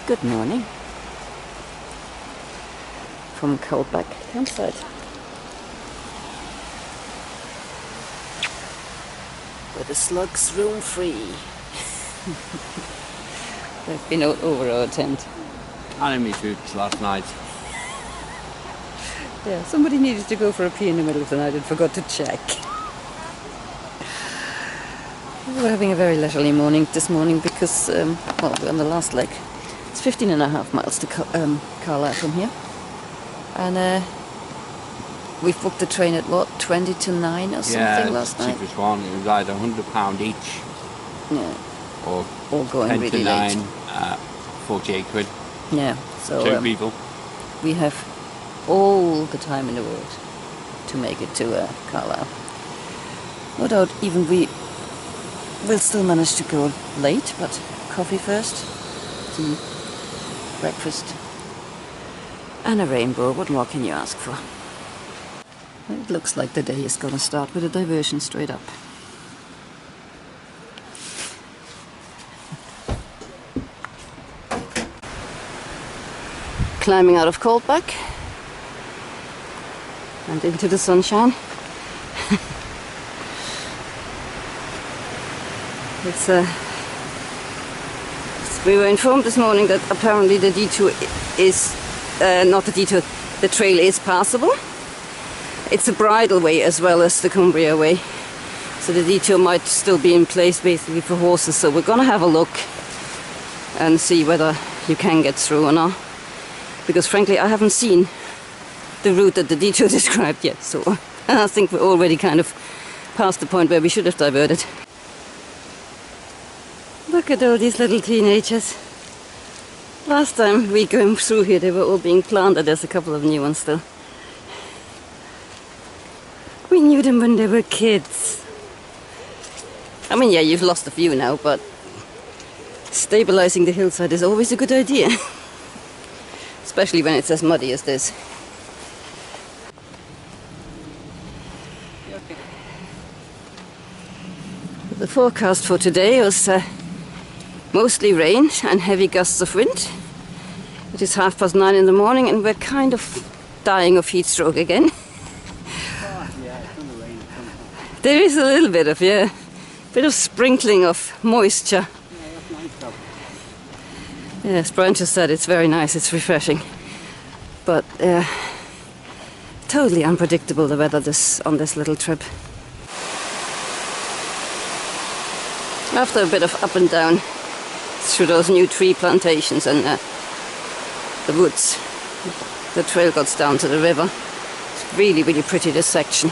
Good morning from Coldback campsite. Where the slugs roam free. They've been all over our tent. Enemy troops last night. Yeah, somebody needed to go for a pee in the middle of the night and forgot to check. We're having a very leisurely morning this morning because, well, we're on the last leg. It's 15.5 miles to Carlisle from here. And we've booked the train at what, 20 to 9 or something last night? Yeah, cheapest one. It was either £100 each. Yeah. Or all going 10 really to 9, late. 48 quid. Yeah, so 2 people. We have all the time in the world to make it to Carlisle. No doubt even we will still manage to go late, but coffee first, tea, breakfast, and a rainbow. What more can you ask for? It looks like the day is going to start with a diversion straight up. Climbing out of Coldback and into the sunshine. We were informed this morning that apparently the detour is not the detour, the trail is passable. It's a bridle way as well as the Cumbria way, so the detour might still be in place basically for horses. So we're going to have a look and see whether you can get through or not, because frankly I haven't seen the route that the detour described yet, so I think we're already kind of past the point where we should have diverted. Look at all these little teenagers. Last time we came through here they were all being planted. There's a couple of new ones still. We knew them when they were kids. I mean, yeah, you've lost a few now, but stabilizing the hillside is always a good idea. Especially when it's as muddy as this. The forecast for today was mostly rain and heavy gusts of wind. It is 9:30 in the morning and we're kind of dying of heat stroke again. There is a little bit of, bit of sprinkling of moisture. Yes, Brian just said it's very nice, it's refreshing. But totally unpredictable the weather on this little trip. After a bit of up and down through those new tree plantations and the woods, the trail goes down to the river. It's really, really pretty, this section.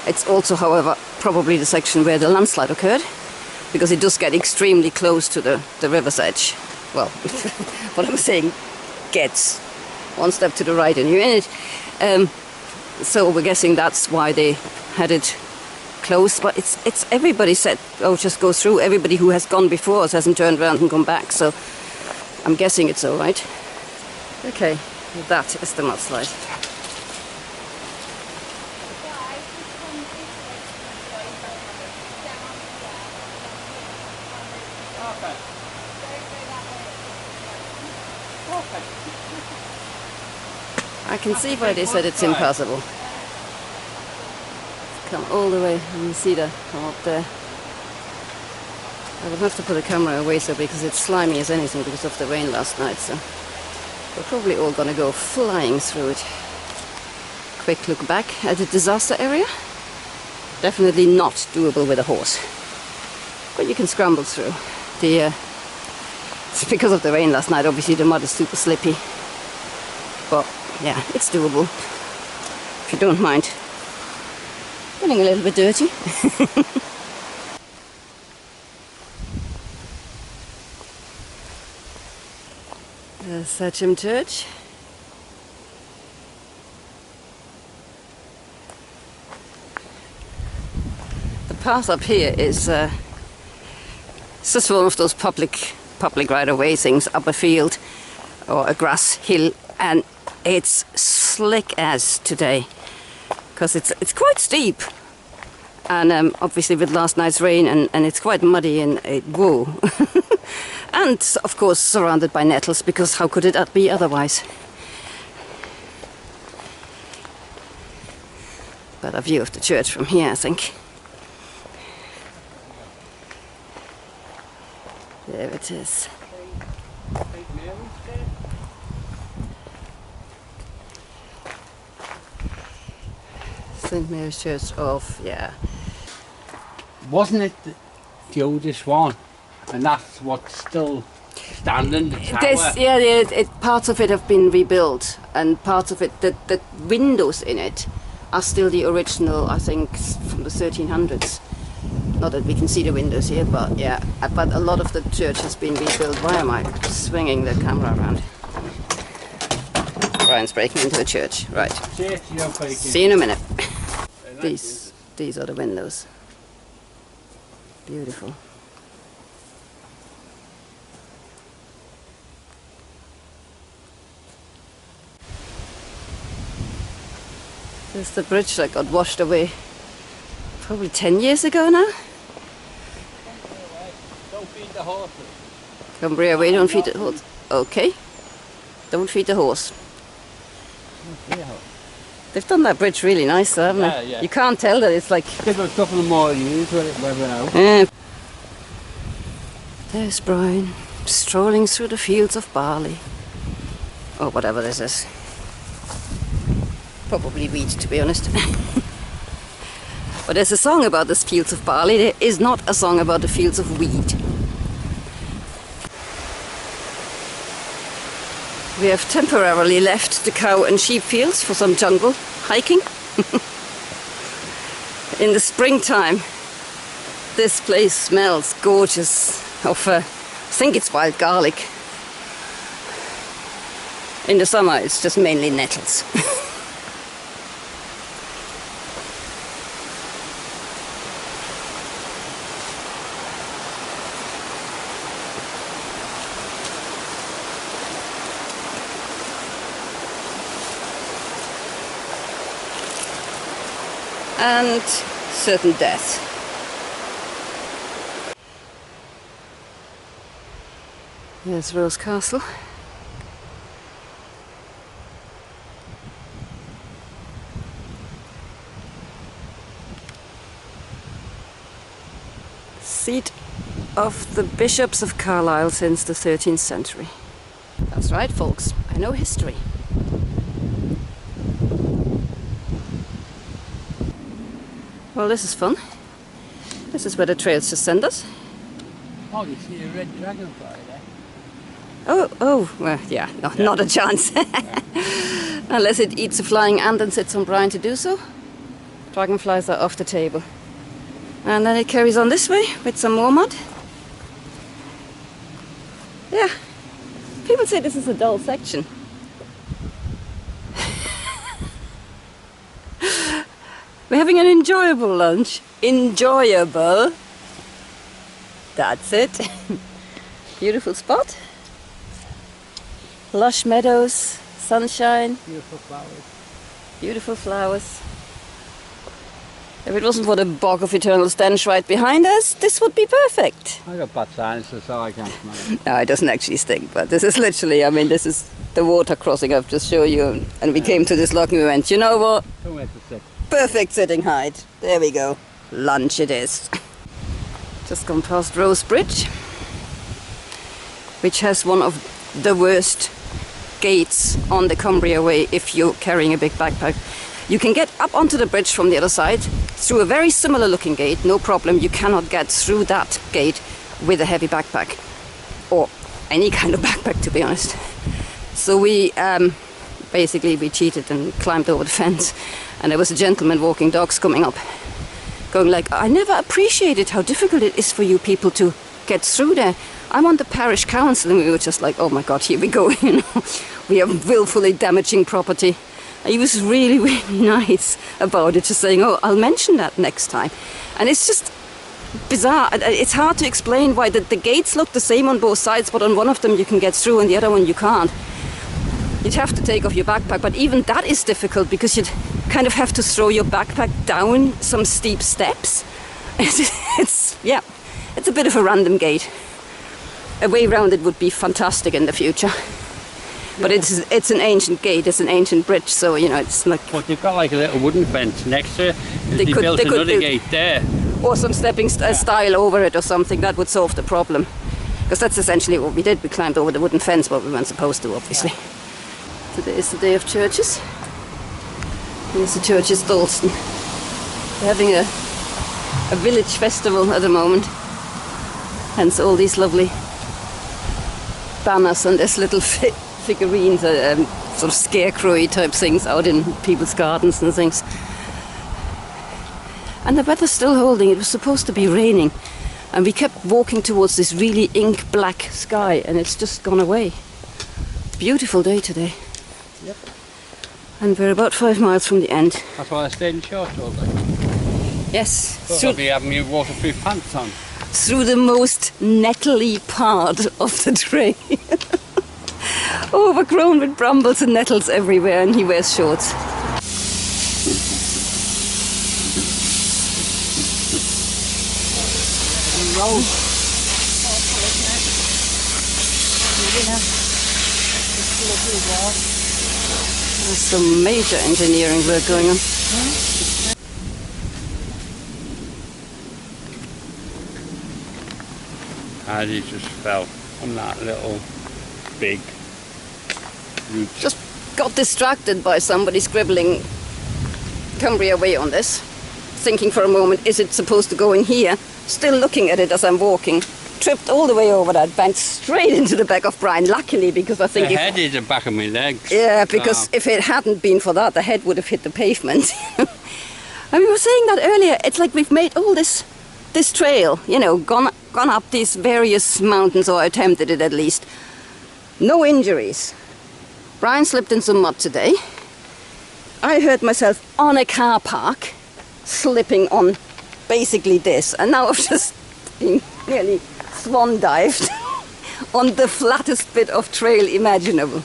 It's also, however, probably the section where the landslide occurred, because it does get extremely close to the river's edge. Well, what I'm saying gets one step to the right and you're in it. So we're guessing that's why they had it close, but it's everybody said, oh, just go through. Everybody who has gone before us hasn't turned around and come back, so I'm guessing it's all right. Okay, that is the mudslide. I can see why they said it's impassable. Come all the way, and you see that come up there. I will have to put the camera away so because it's slimy as anything because of the rain last night, so we're probably all gonna go flying through it. Quick look back at the disaster area. Definitely not doable with a horse, but you can scramble through. It's because of the rain last night, obviously the mud is super slippy, but yeah, it's doable if you don't mind getting a little bit dirty. There's Sachem Church. The path up here is it's just one of those public right-of-way things up a field or a grass hill, and it's slick as today because it's quite steep And obviously with last night's rain and it's quite muddy and whoa. And of course surrounded by nettles, because how could it be otherwise? Better view of the church from here, I think. There it is. St. Mary's Church of, yeah. Wasn't it the oldest one? And that's what's still standing, the tower? Parts of it have been rebuilt, and parts of it, the windows in it are still the original, I think, from the 1300s. Not that we can see the windows here, but yeah. But a lot of the church has been rebuilt. Why am I swinging the camera around? Brian's breaking into the church. Right. See you in a minute. These are the windows. Beautiful. This is the bridge that got washed away probably 10 years ago now. Don't feed the horses. Cumbria way, don't feed the horse. Okay. Don't feed the horse. They've done that bridge really nice, haven't they? Yeah. You can't tell that it's like... Give it a couple of more years when it went out. Yeah. There's Brian, strolling through the fields of barley. Or whatever this is. Probably wheat, to be honest. But there's a song about the fields of barley. There is not a song about the fields of wheat. We have temporarily left the cow and sheep fields for some jungle hiking. In the springtime, this place smells gorgeous of, I think it's wild garlic. In the summer, it's just mainly nettles. And certain death. There's Rose Castle. Seat of the bishops of Carlisle since the 13th century. That's right, folks, I know history. Well, this is fun. This is where the trails just send us. Oh, you see a red dragonfly there? Oh, well, yeah, no, yeah. Not a chance. Unless it eats a flying ant and sits on Brian to do so. Dragonflies are off the table. And then it carries on this way with some more mud. Yeah, people say this is a dull section. We're having an enjoyable lunch. Enjoyable. That's it. Beautiful spot. Lush meadows, sunshine. Beautiful flowers. Beautiful flowers. If it wasn't for the bog of eternal stench right behind us, this would be perfect. I got bad sinuses, so I can't smell it. No, it doesn't actually stink, but this is literally, I mean, this is the water crossing I've just showed you. And we came to this log and we went, you know what? Somewhere to sit. Perfect sitting height. There we go. Lunch it is. Just gone past Rose Bridge, which has one of the worst gates on the Cumbria Way if you're carrying a big backpack. You can get up onto the bridge from the other side through a very similar looking gate, no problem. You cannot get through that gate with a heavy backpack, or any kind of backpack, to be honest. So we basically we cheated and climbed over the fence, and there was a gentleman walking dogs coming up, going like, I never appreciated how difficult it is for you people to get through there. I'm on the parish council. And we were just like, oh my god, here we go. You know, we are willfully damaging property. He was really, really nice about it, just saying, oh, I'll mention that next time. And it's just bizarre. It's hard to explain why the gates look the same on both sides, but on one of them you can get through and the other one you can't. You'd have to take off your backpack, but even that is difficult because you'd kind of have to throw your backpack down some steep steps. It's a bit of a random gate. A way round it would be fantastic in the future. But it's an ancient gate, it's an ancient bridge, so you know it's like. But they've got like a little wooden fence next to it. They built another gate there. Or some stepping stile over it or something. That would solve the problem. Because that's essentially what we did. We climbed over the wooden fence, but we weren't supposed to, obviously. Today is the day of churches. Here's the churches, Dalston. They're having a village festival at the moment. Hence all these lovely banners and this little figurines, sort of scarecrow-y type things out in people's gardens and things. And the weather's still holding. It was supposed to be raining, and we kept walking towards this really ink black sky, and it's just gone away. Beautiful day today. Yep. And we're about 5 miles from the end. That's why I stayed in shorts all day. Yes. Thought I'd be having my waterproof pants on. Through the most nettly part of the trail. Overgrown with brambles and nettles everywhere, and he wears shorts. There's some major engineering work going on. And he just fell on that little big root. Just got distracted by somebody scribbling Cumbria way on this. Thinking for a moment, is it supposed to go in here? Still looking at it as I'm walking. Tripped all the way over that, bent straight into the back of Brian, luckily, because I think the head is the back of my legs. Yeah, because if it hadn't been for that, the head would have hit the pavement. And we were saying that earlier, it's like we've made all this trail, you know, gone up these various mountains, or attempted it at least. No injuries. Brian slipped in some mud today. I hurt myself on a car park, slipping on basically this, and now I've just been nearly swan dived on the flattest bit of trail imaginable.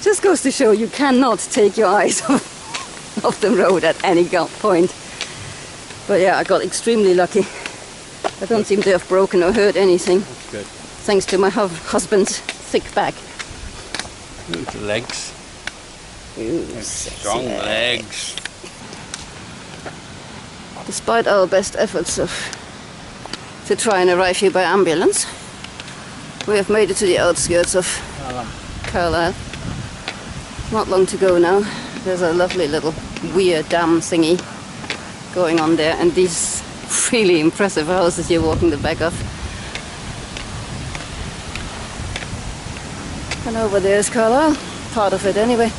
Just goes to show you cannot take your eyes off the road at any point. But yeah, I got extremely lucky. I don't seem to have broken or hurt anything. That's good. Thanks to my husband's thick back. Look at the legs. Ooh, strong legs. Despite our best efforts to try and arrive here by ambulance, we have made it to the outskirts of Carlisle. Not long to go now. There's a lovely little weir dam thingy going on there, and these really impressive houses you're walking the back of. And over there's Carlisle, part of it anyway.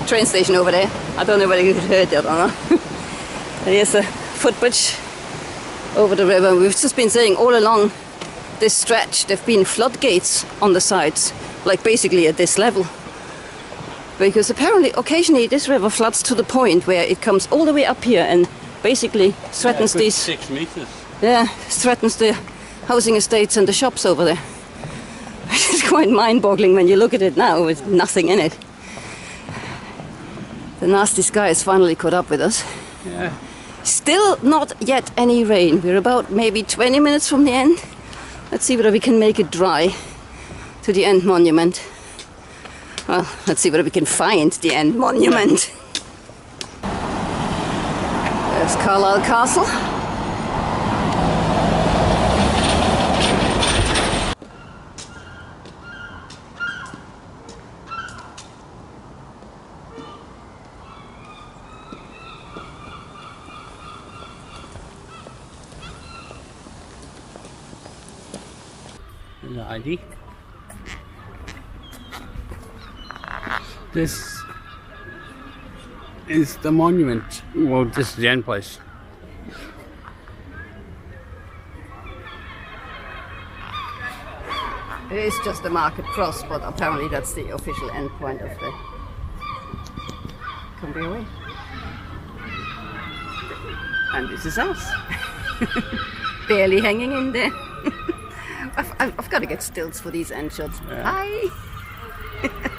Train station over there. I don't know whether you heard that or not. Here's a footbridge over the river. We've just been saying all along this stretch there've been floodgates on the sides, like basically at this level. Because apparently occasionally this river floods to the point where it comes all the way up here and basically threatens these 6 meters. Yeah, threatens the housing estates and the shops over there. It's quite mind-boggling when you look at it now with nothing in it. The nasty sky has finally caught up with us. Yeah. Still not yet any rain. We're about maybe 20 minutes from the end. Let's see whether we can make it dry to the end monument. Well, let's see whether we can find the end monument. There's Carlisle Castle. The ID. This is the monument. Well, this is the end place. It is just a market cross, but apparently that's the official end point of the Cumbria way. And this is us. Barely hanging in there. I've got to get stills for these end shots. Yeah. Hi!